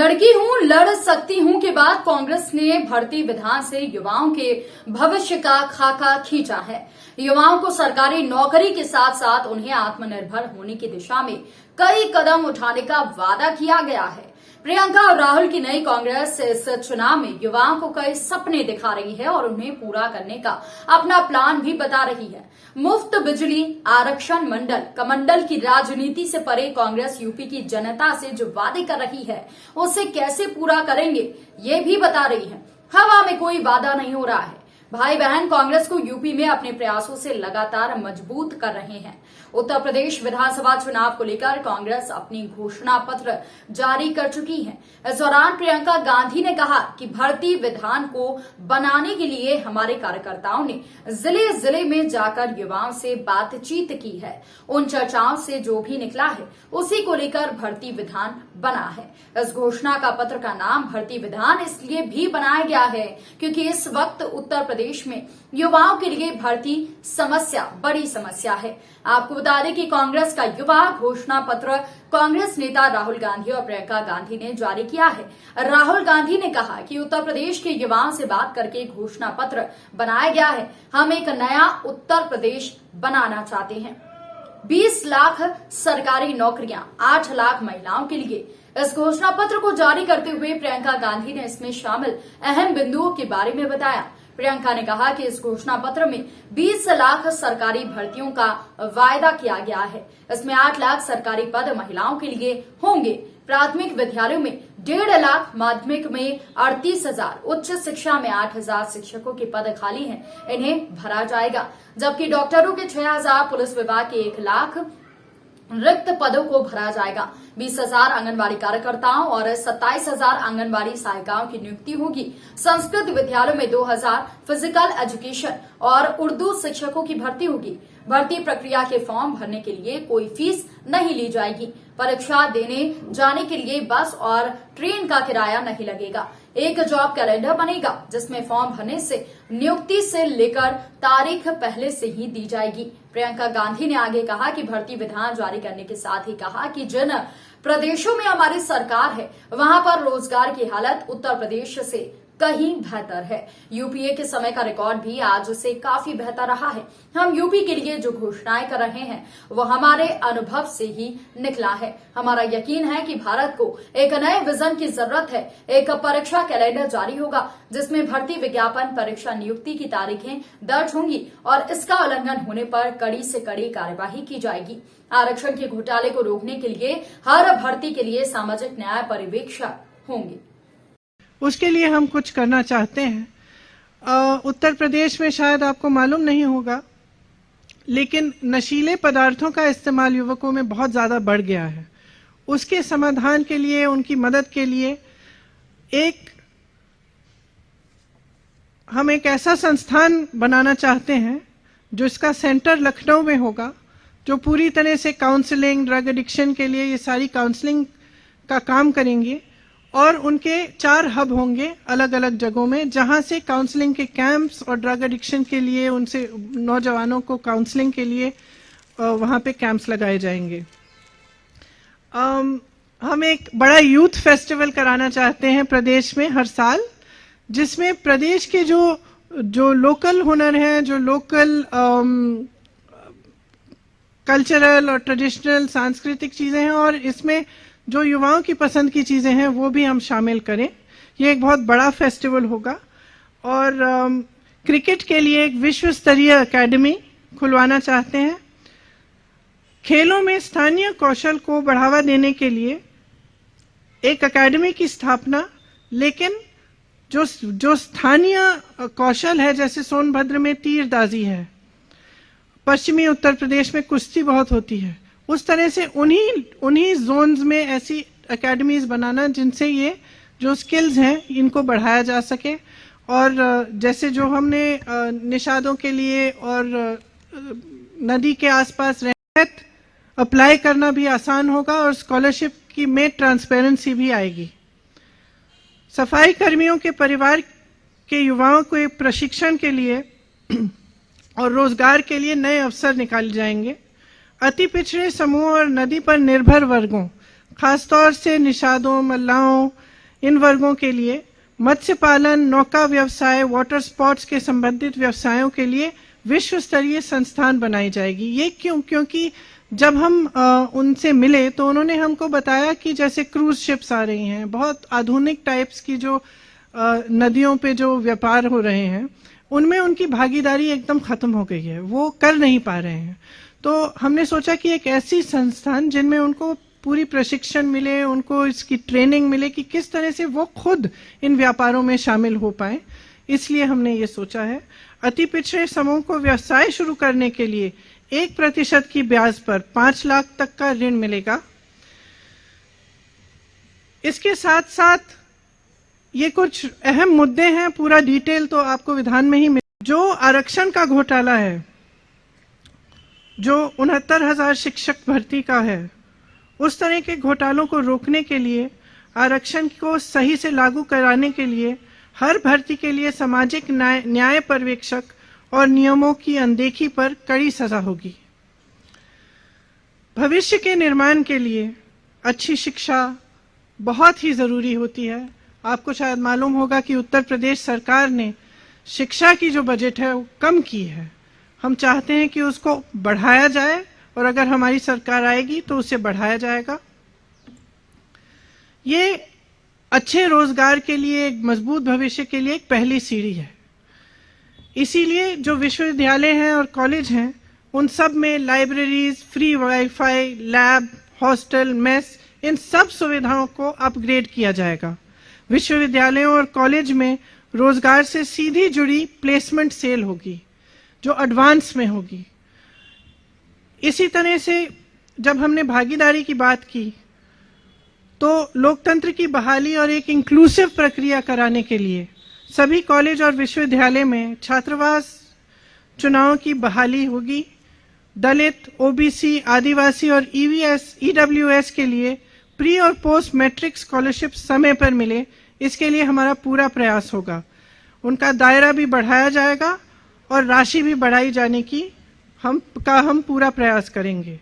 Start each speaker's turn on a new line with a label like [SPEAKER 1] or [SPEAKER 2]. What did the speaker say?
[SPEAKER 1] लड़की हूं, लड़ सकती हूं के बाद कांग्रेस ने भर्ती विधान से युवाओं के भविष्य का खाका खींचा है। युवाओं को सरकारी नौकरी के साथ साथ उन्हें आत्मनिर्भर होने की दिशा में कई कदम उठाने का वादा किया गया है। प्रियंका और राहुल की नई कांग्रेस इस चुनाव में युवाओं को कई सपने दिखा रही है और उन्हें पूरा करने का अपना प्लान भी बता रही है। मुफ्त बिजली, आरक्षण, मंडल कमंडल की राजनीति से परे कांग्रेस यूपी की जनता से जो वादे कर रही है उसे कैसे पूरा करेंगे ये भी बता रही है। हवा में कोई वादा नहीं हो रहा है। भाई बहन कांग्रेस को यूपी में अपने प्रयासों से लगातार मजबूत कर रहे हैं। उत्तर प्रदेश विधानसभा चुनाव को लेकर कांग्रेस अपनी घोषणा पत्र जारी कर चुकी है। इस दौरान प्रियंका गांधी ने कहा कि भर्ती विधान को बनाने के लिए हमारे कार्यकर्ताओं ने जिले जिले में जाकर युवाओं से बातचीत की है। उन चर्चाओं से जो भी निकला है उसी को लेकर भर्ती विधान बना है। इस घोषणा का पत्र का नाम भर्ती विधान इसलिए भी बनाया गया है क्योंकि इस वक्त उत्तर प्रदेश में युवाओं के लिए भर्ती समस्या बड़ी समस्या है। आपको बता दें कि कांग्रेस का युवा घोषणा पत्र कांग्रेस नेता राहुल गांधी और प्रियंका गांधी ने जारी किया है। राहुल गांधी ने कहा कि उत्तर प्रदेश के युवाओं से बात करके घोषणा पत्र बनाया गया है। हम एक नया उत्तर प्रदेश बनाना चाहते हैं। 20 लाख सरकारी नौकरियां, 8 लाख महिलाओं के लिए। इस घोषणा पत्र को जारी करते हुए प्रियंका गांधी ने इसमें शामिल अहम बिंदुओं के बारे में बताया। प्रियंका ने कहा कि इस घोषणा पत्र में 20 लाख सरकारी भर्तियों का वायदा किया गया है। इसमें 8 लाख सरकारी पद महिलाओं के लिए होंगे। प्राथमिक विद्यालयों में 1.5 लाख, माध्यमिक में 38,000, उच्च शिक्षा में 8,000 शिक्षकों के पद खाली हैं, इन्हें भरा जाएगा। जबकि डॉक्टरों के 6,000, पुलिस विभाग के 1 लाख रिक्त पदों को भरा जाएगा। 20,000 आंगनबाड़ी कार्यकर्ताओं और 27,000 आंगनबाड़ी सहायिकाओं की नियुक्ति होगी। संस्कृत विद्यालयों में 2,000 फिजिकल एजुकेशन और उर्दू शिक्षकों की भर्ती होगी। भर्ती प्रक्रिया के फॉर्म भरने के लिए कोई फीस नहीं ली जाएगी। परीक्षा देने जाने के लिए बस और ट्रेन का किराया नहीं लगेगा। एक जॉब कैलेंडर बनेगा जिसमें फॉर्म भरने से नियुक्ति से लेकर तारीख पहले से ही दी जाएगी। प्रियंका गांधी ने आगे कहा कि भर्ती विधान जारी करने के साथ ही कहा कि जिन प्रदेशों में हमारी सरकार है वहां पर रोजगार की हालत उत्तर प्रदेश से कहीं बेहतर है। यूपीए के समय का रिकॉर्ड भी आज से काफी बेहतर रहा है। हम यूपी के लिए जो घोषणाएं कर रहे हैं वो हमारे अनुभव से ही निकला है। हमारा यकीन है कि भारत को एक नए विजन की जरूरत है। एक परीक्षा कैलेंडर जारी होगा जिसमें भर्ती विज्ञापन, परीक्षा नियुक्ति की तारीखें दर्ज होंगी और इसका उल्लंघन होने पर कड़ी से कड़ी कार्यवाही की जाएगी। आरक्षण के घोटाले को रोकने के लिए हर भर्ती के लिए सामाजिक न्याय पर्यवेक्षक होंगे।
[SPEAKER 2] उसके लिए हम कुछ करना चाहते हैं। उत्तर प्रदेश में शायद आपको मालूम नहीं होगा, लेकिन नशीले पदार्थों का इस्तेमाल युवकों में बहुत ज्यादा बढ़ गया है। उसके समाधान के लिए, उनकी मदद के लिए हम एक ऐसा संस्थान बनाना चाहते हैं जो इसका सेंटर लखनऊ में होगा, जो पूरी तरह से काउंसलिंग, ड्रग एडिक्शन के लिए ये सारी काउंसलिंग का काम करेंगे। और उनके 4 हब होंगे अलग अलग जगहों में, जहां से काउंसलिंग के कैंप्स और ड्रग एडिक्शन के लिए उनसे नौजवानों को काउंसलिंग के लिए वहां पे कैंप्स लगाए जाएंगे। हम एक बड़ा यूथ फेस्टिवल कराना चाहते हैं प्रदेश में हर साल, जिसमें प्रदेश के जो लोकल हुनर हैं, जो लोकल कल्चरल और ट्रेडिशनल सांस्कृतिक चीजें हैं और इसमें जो युवाओं की पसंद की चीजें हैं वो भी हम शामिल करें। ये एक बहुत बड़ा फेस्टिवल होगा। और क्रिकेट के लिए एक विश्व स्तरीय एकेडमी खुलवाना चाहते हैं। खेलों में स्थानीय कौशल को बढ़ावा देने के लिए एक एकेडमी की स्थापना, लेकिन जो स्थानीय कौशल है, जैसे सोनभद्र में तीरंदाजी है, पश्चिमी उत्तर प्रदेश में कुश्ती बहुत होती है, उस तरह से उन्हीं जोन्स में ऐसी एकेडमीज बनाना जिनसे ये जो स्किल्स हैं इनको बढ़ाया जा सके। और जैसे जो हमने निषादों के लिए और नदी के आसपास रहत अप्लाई करना भी आसान होगा और स्कॉलरशिप की में ट्रांसपेरेंसी भी आएगी। सफाई कर्मियों के परिवार के युवाओं को एक प्रशिक्षण के लिए और रोजगार के लिए नए अवसर निकाले जाएंगे। अति पिछड़े समूह और नदी पर निर्भर वर्गों, खासतौर से निषादों, मल्लाहों, इन वर्गों के लिए मत्स्य पालन, नौका व्यवसाय, वाटर स्पोर्ट्स के संबंधित व्यवसायों के लिए विश्व स्तरीय संस्थान बनाई जाएगी। ये क्यों? क्योंकि जब हम उनसे मिले तो उन्होंने हमको बताया कि जैसे क्रूज शिप्स आ रही हैं, बहुत आधुनिक टाइप्स की जो नदियों पे जो व्यापार हो रहे हैं, उनमें उनकी भागीदारी एकदम खत्म हो गई है, वो कर नहीं पा रहे हैं। तो हमने सोचा कि एक ऐसी संस्थान जिनमें उनको पूरी प्रशिक्षण मिले, उनको इसकी ट्रेनिंग मिले कि किस तरह से वो खुद इन व्यापारों में शामिल हो पाए, इसलिए हमने ये सोचा है। अति पिछड़े समूह को व्यवसाय शुरू करने के लिए 1% की ब्याज पर 5 लाख तक का ऋण मिलेगा। इसके साथ साथ ये कुछ अहम मुद्दे हैं, पूरा डिटेल तो आपको विधान में ही जो आरक्षण का घोटाला है, जो 69,000 शिक्षक भर्ती का है, उस तरह के घोटालों को रोकने के लिए, आरक्षण को सही से लागू कराने के लिए हर भर्ती के लिए सामाजिक न्याय पर्यवेक्षक और नियमों की अनदेखी पर कड़ी सजा होगी। भविष्य के निर्माण के लिए अच्छी शिक्षा बहुत ही जरूरी होती है। आपको शायद मालूम होगा कि उत्तर प्रदेश सरकार ने शिक्षा की जो बजट है वो कम की है। हम चाहते हैं कि उसको बढ़ाया जाए और अगर हमारी सरकार आएगी तो उसे बढ़ाया जाएगा। ये अच्छे रोजगार के लिए, एक मजबूत भविष्य के लिए एक पहली सीढ़ी है। इसीलिए जो विश्वविद्यालय हैं और कॉलेज हैं, उन सब में libraries, free wifi, lab, hostel, mess, इन सब सुविधाओं को अपग्रेड किया जाएगा। विश्वविद्यालयों और कॉलेज में रोजगार से सीधी जुड़ी प्लेसमेंट सेल होगी, जो एडवांस में होगी। इसी तरह से जब हमने भागीदारी की बात की तो लोकतंत्र की बहाली और एक इंक्लूसिव प्रक्रिया कराने के लिए सभी कॉलेज और विश्वविद्यालय में छात्रावास चुनाव की बहाली होगी। दलित, ओबीसी, आदिवासी और ईडब्ल्यूएस के लिए प्री और पोस्ट मैट्रिक स्कॉलरशिप समय पर मिले, इसके लिए हमारा पूरा प्रयास होगा। उनका दायरा भी बढ़ाया जाएगा और राशि भी बढ़ाई जाने की हम पूरा प्रयास करेंगे।